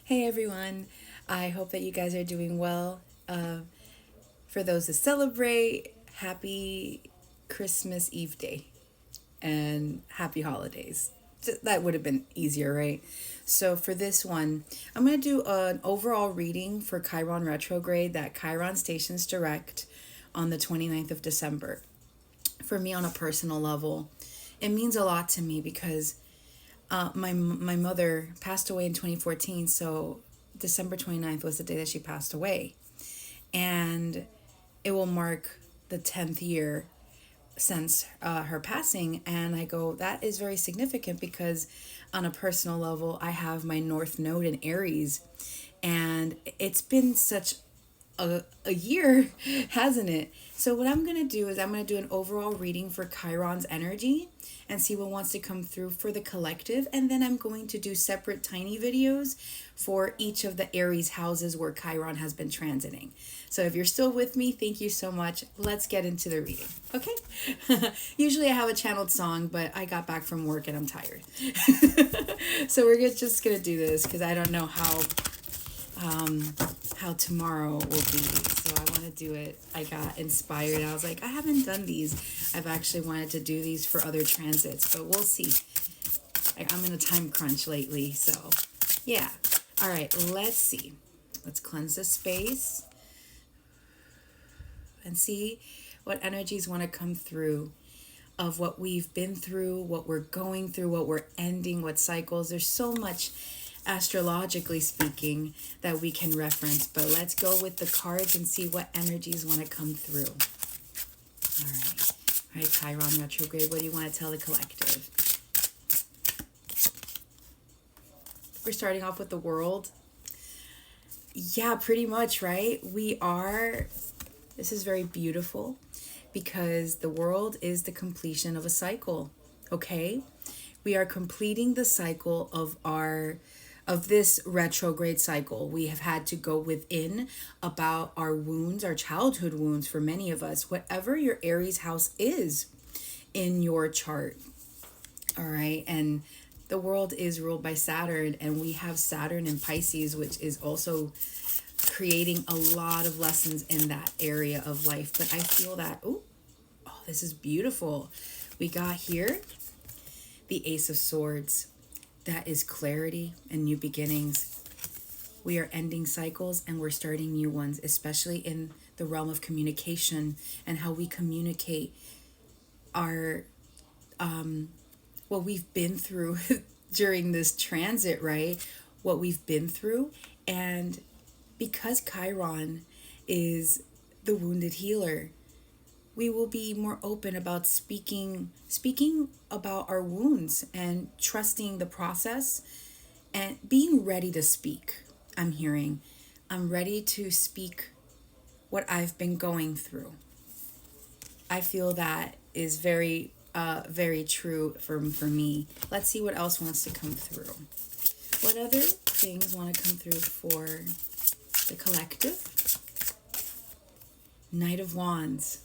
Hey everyone, I hope that you guys are doing well. For those that celebrate, happy Christmas Eve day and happy holidays. That would have been easier, right? So for this one, I'm going to do an overall reading for Chiron retrograde that Chiron Stations Direct on the 29th of December. For me, on a personal level, it means a lot to me because my mother passed away in 2014, so December 29th was the day that she passed away. And it will mark the 10th year since her passing. And I go, that is very significant because on a personal level, I have my North Node in Aries. And it's been such a year, hasn't it? So what I'm going to do is I'm going to do an overall reading for Chiron's energy and see what wants to come through for the collective. And then I'm going to do separate tiny videos for each of the Aries houses where Chiron has been transiting. So if you're still with me, thank you so much. Let's get into the reading. Okay? Usually I have a channeled song, but I got back from work and I'm tired. So we're just going to do this because I don't know how tomorrow will be. So I want to do it. I got inspired. I was like, I haven't done these. I've actually wanted to do these for other transits, but we'll see. I'm in a time crunch lately, so yeah. All right, let's see. Let's cleanse the space and see what energies want to come through of what we've been through, what we're going through, what we're ending, what cycles. There's so much astrologically speaking that we can reference, but let's go with the cards and see what energies want to come through. All right, Chiron retrograde, what do you want to tell the collective? We're starting off with the world. Yeah, pretty much, right? This is very beautiful because the world is the completion of a cycle, okay? We are completing the cycle of this retrograde cycle. We have had to go within about our wounds, our childhood wounds for many of us, whatever your Aries house is in your chart. All right. And the world is ruled by Saturn, and we have Saturn in Pisces, which is also creating a lot of lessons in that area of life. But I feel that, oh, this is beautiful. We got here the Ace of Swords. That is clarity and new beginnings. We are ending cycles and we're starting new ones, especially in the realm of communication and how we communicate our what we've been through during this transit, right? What we've been through. And because Chiron is the wounded healer, we will be more open about speaking about our wounds and trusting the process and being ready to speak. I'm ready to speak what I've been going through. I feel that is very true for me. Let's see what else wants to come through. What other things want to come through for the collective? Knight of Wands.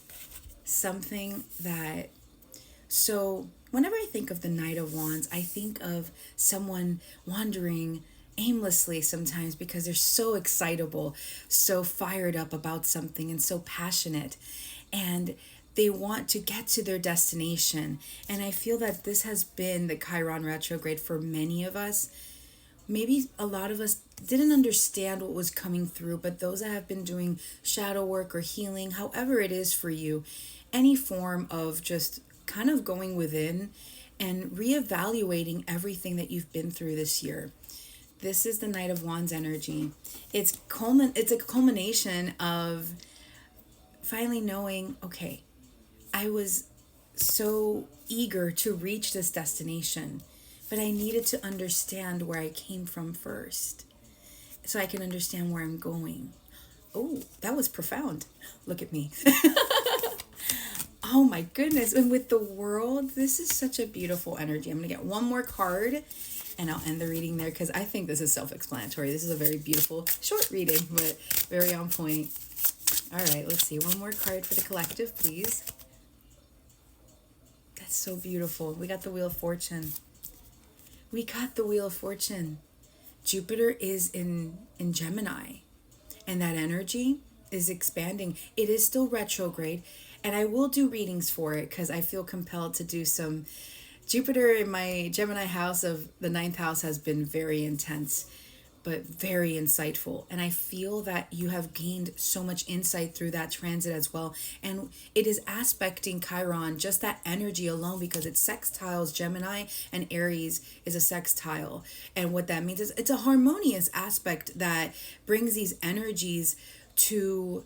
Something that, so whenever I think of the Knight of Wands, I think of someone wandering aimlessly sometimes because they're so excitable, so fired up about something and so passionate, and they want to get to their destination. And I feel that this has been the Chiron retrograde for many of us. Maybe a lot of us didn't understand what was coming through, but those that have been doing shadow work or healing, however it is for you, any form of just kind of going within and reevaluating everything that you've been through this year. This is the Knight of Wands energy. It's a culmination of finally knowing, okay, I was so eager to reach this destination, but I needed to understand where I came from first so I can understand where I'm going. Oh, that was profound. Look at me. Oh my goodness. And with the world, this is such a beautiful energy. I'm going to get one more card and I'll end the reading there because I think this is self-explanatory. This is a very beautiful, short reading, but very on point. All right, let's see. One more card for the collective, please. That's so beautiful. We got the Wheel of Fortune. We got the Wheel of Fortune. Jupiter is in Gemini, and that energy is expanding. It is still retrograde, and I will do readings for it because I feel compelled to do some. Jupiter in my Gemini house of the ninth house has been very intense, but very insightful. And I feel that you have gained so much insight through that transit as well. And it is aspecting Chiron, just that energy alone, because it sextiles Gemini, and Aries is a sextile. And what that means is it's a harmonious aspect that brings these energies to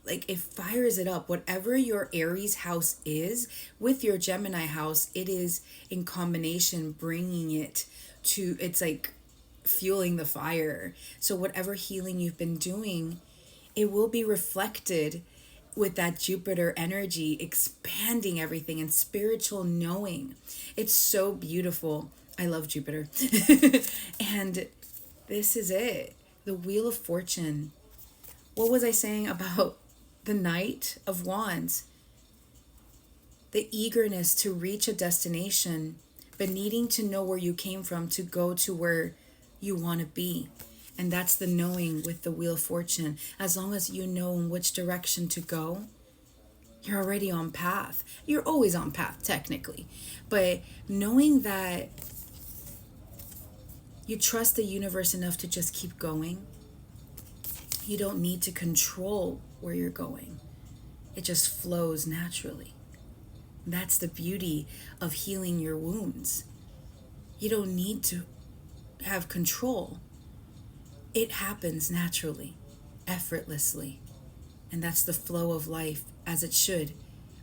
like, it fires it up. Whatever your Aries house is with your Gemini house, it is in combination bringing it to, it's like fueling the fire. So whatever healing you've been doing, it will be reflected with that Jupiter energy expanding everything and spiritual knowing. It's so beautiful. I love Jupiter. And this is it. The Wheel of Fortune. What was I saying about the Knight of Wands? The eagerness to reach a destination, but needing to know where you came from to go to where you want to be. And that's the knowing with the Wheel of Fortune. As long as you know in which direction to go, you're already on path. You're always on path, technically. But knowing that you trust the universe enough to just keep going, you don't need to control where you're going. It just flows naturally. That's the beauty of healing your wounds. You don't need to have control. It happens naturally, effortlessly. And that's the flow of life as it should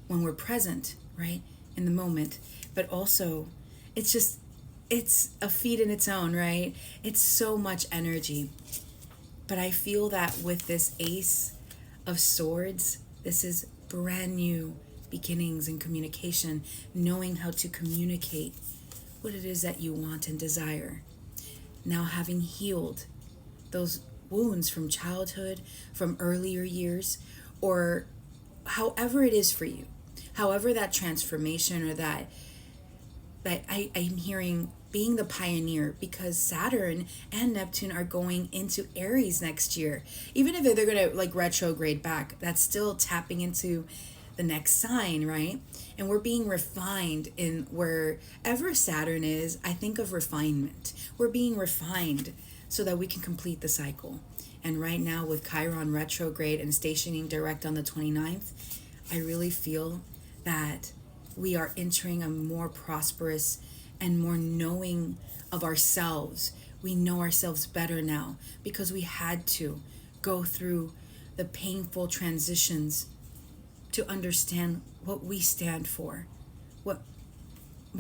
when we're present, right? In the moment. But also, it's a feat in its own, right? It's so much energy. But I feel that with this Ace of Swords, this is brand new beginnings in communication, knowing how to communicate what it is that you want and desire. Now, having healed those wounds from childhood, from earlier years, or however it is for you, however that transformation or that I'm hearing being the pioneer, because Saturn and Neptune are going into Aries next year. Even if they're going to like retrograde back, that's still tapping into the next sign, right? And we're being refined in wherever Saturn is. I think of refinement. We're being refined so that we can complete the cycle. And right now with Chiron retrograde and stationing direct on the 29th, I really feel that we are entering a more prosperous and more knowing of ourselves. We know ourselves better now because we had to go through the painful transitions to understand what we stand for, what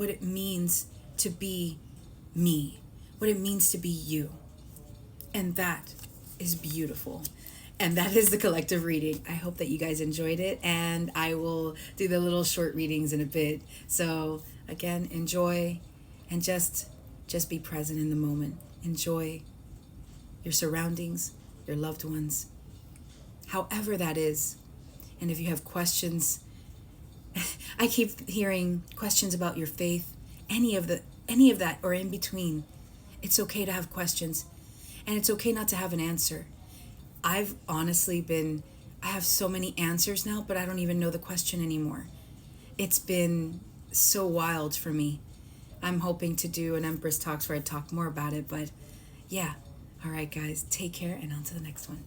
it means to be me, what it means to be you. And that is beautiful. And that is the collective reading. I hope that you guys enjoyed it, and I will do the little short readings in a bit. So again, enjoy, and just be present in the moment. Enjoy your surroundings, your loved ones, however that is. And if you have questions, I keep hearing questions about your faith, any of that or in between. It's okay to have questions, and it's okay not to have an answer. I've honestly I have so many answers now, but I don't even know the question anymore. It's been so wild for me. I'm hoping to do an Empress Talks where I talk more about it, but yeah. All right, guys, take care, and on to the next one.